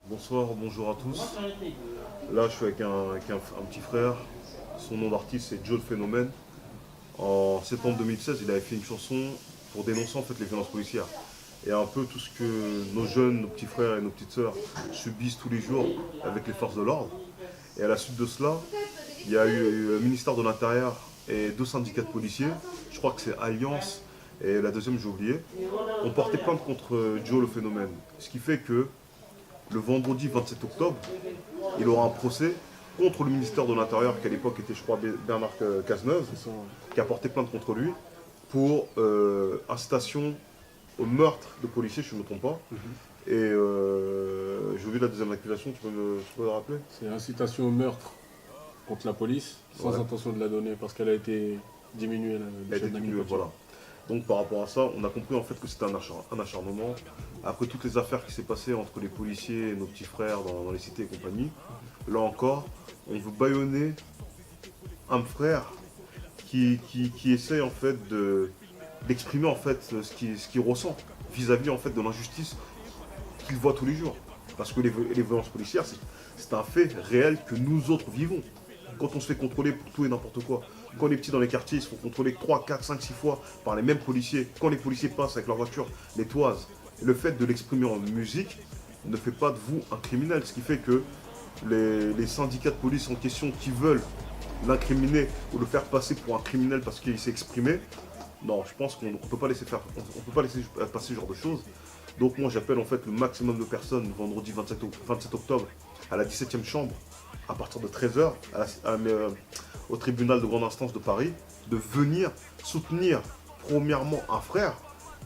Bonsoir, bonjour à tous. Là, je suis avec un petit frère. Son nom d'artiste, c'est Joe le Phénomène. En septembre 2016, il avait fait une chanson pour dénoncer en fait les violences policières. Et un peu tout ce que nos jeunes, nos petits frères et nos petites sœurs subissent tous les jours avec les forces de l'ordre. Et à la suite de cela, il y a eu le ministère de l'Intérieur et deux syndicats de policiers. Je crois que c'est Alliance et la deuxième, j'ai oublié. Ont porté plainte contre Joe le Phénomène. Ce qui fait que le vendredi 27 octobre, il aura un procès contre le ministère de l'Intérieur, qui à l'époque était, je crois, Bernard Cazeneuve, qui a porté plainte contre lui pour incitation au meurtre de policiers, si je ne me trompe pas. Et j'ai oublié la deuxième accusation, tu peux me rappeler? C'est incitation au meurtre contre la police, sans Ouais. intention de la donner, parce qu'elle a été diminuée, Elle a été diminuée, voilà. Donc par rapport à ça, on a compris en fait que c'était un acharnement. Après toutes les affaires qui s'est passées entre les policiers et nos petits frères dans les cités et compagnie, là encore, on veut bâillonner un frère qui essaie en fait d'exprimer en fait ce qu'il ressent vis-à-vis en fait de l'injustice qu'il voit tous les jours. Parce que les violences policières, c'est un fait réel que nous autres vivons. Quand on se fait contrôler pour tout et n'importe quoi, quand les petits dans les quartiers ils se font contrôler 3, 4, 5, 6 fois par les mêmes policiers, quand les policiers passent avec leur voiture, les toisent, le fait de l'exprimer en musique ne fait pas de vous un criminel. Ce qui fait que les syndicats de police en question qui veulent l'incriminer ou le faire passer pour un criminel parce qu'il s'est exprimé, non, je pense qu'on ne peut pas laisser faire, on peut pas laisser passer ce genre de choses. Donc moi j'appelle en fait le maximum de personnes vendredi 27 octobre à la 17e chambre à partir de 13h au tribunal de grande instance de Paris de venir soutenir premièrement un frère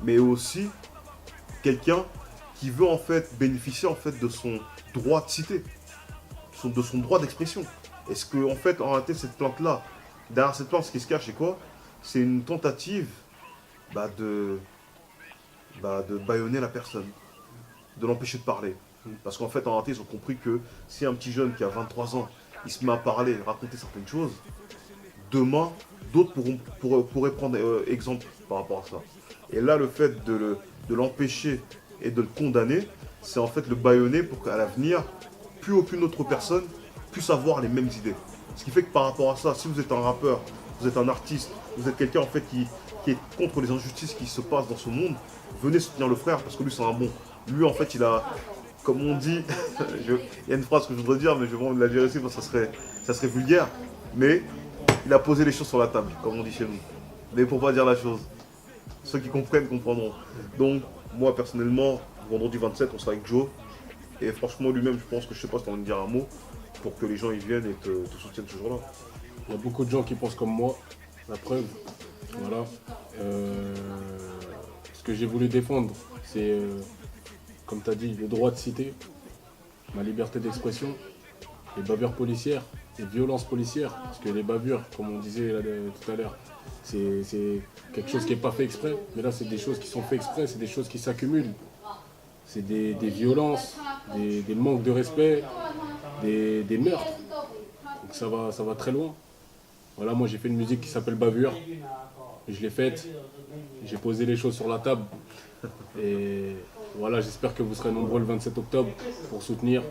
mais aussi quelqu'un qui veut en fait bénéficier en fait de son droit de cité, de son droit d'expression. Est-ce que en fait en réalité cette plante là, derrière cette plante ce qui se cache c'est quoi? C'est une tentative bah, de bâillonner la personne, de l'empêcher de parler. Parce qu'en fait, en réalité, ils ont compris que si un petit jeune qui a 23 ans, il se met à parler, raconter certaines choses, demain, d'autres pourraient prendre exemple par rapport à ça. Et là, le fait de l'empêcher et de le condamner, c'est en fait le bâillonner pour qu'à l'avenir, plus aucune autre personne puisse avoir les mêmes idées. Ce qui fait que par rapport à ça, si vous êtes un rappeur, vous êtes un artiste, vous êtes quelqu'un en fait qui est contre les injustices qui se passent dans ce monde, venez soutenir le frère parce que lui c'est un bon. Lui en fait il a, comme on dit, il y a une phrase que je voudrais dire mais je vais la dire ici parce que ça serait vulgaire, mais il a posé les choses sur la table, comme on dit chez nous. Mais pour pas dire la chose, ceux qui comprennent comprendront. Donc moi personnellement, vendredi 27 on sera avec Joe et franchement lui-même je pense que je sais pas si tu as envie de dire un mot pour que les gens ils viennent et te soutiennent ce jour-là. Il y a beaucoup de gens qui pensent comme moi, la preuve, voilà. Ce que j'ai voulu défendre, c'est, comme tu as dit, le droit de citer, ma liberté d'expression, les bavures policières, les violences policières, parce que les bavures, comme on disait là, tout à l'heure, c'est quelque chose qui n'est pas fait exprès, mais là c'est des choses qui sont faites exprès, c'est des choses qui s'accumulent. C'est des violences, des manques de respect, des meurtres. Donc ça va très loin. Voilà, moi j'ai fait une musique qui s'appelle Bavure. Je l'ai faite, j'ai posé les choses sur la table. Et voilà, j'espère que vous serez nombreux le 27 octobre pour soutenir,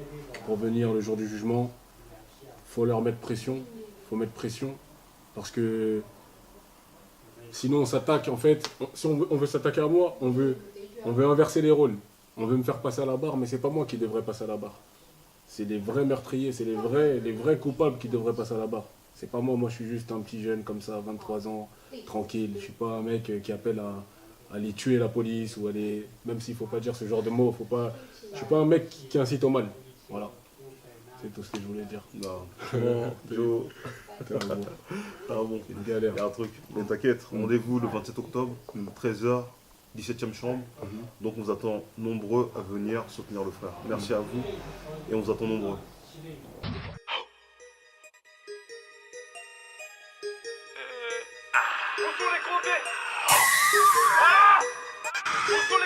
pour venir le jour du jugement. Faut leur mettre pression, faut mettre pression. Parce que sinon on s'attaque, en fait, si on veut s'attaquer à moi, on veut inverser les rôles. On veut me faire passer à la barre, mais c'est pas moi qui devrais passer à la barre. C'est les vrais meurtriers, c'est les vrais coupables qui devraient passer à la barre. C'est pas moi, moi je suis juste un petit jeune comme ça, 23 ans, tranquille. Je suis pas un mec qui appelle à aller tuer la police ou aller. Même s'il faut pas dire ce genre de mots, faut pas. Je suis pas un mec qui incite au mal. Voilà. C'est tout ce que je voulais dire. Non, franchement, Joe, T'es un bon. ah bon, Une il galère. y a un truc. Mais t'inquiète, rendez-vous le 27 octobre, 13h, 17e chambre. Donc on vous attend nombreux à venir soutenir le frère. Merci à vous et on vous attend nombreux. Bonjour les condés. Ah. Bonjour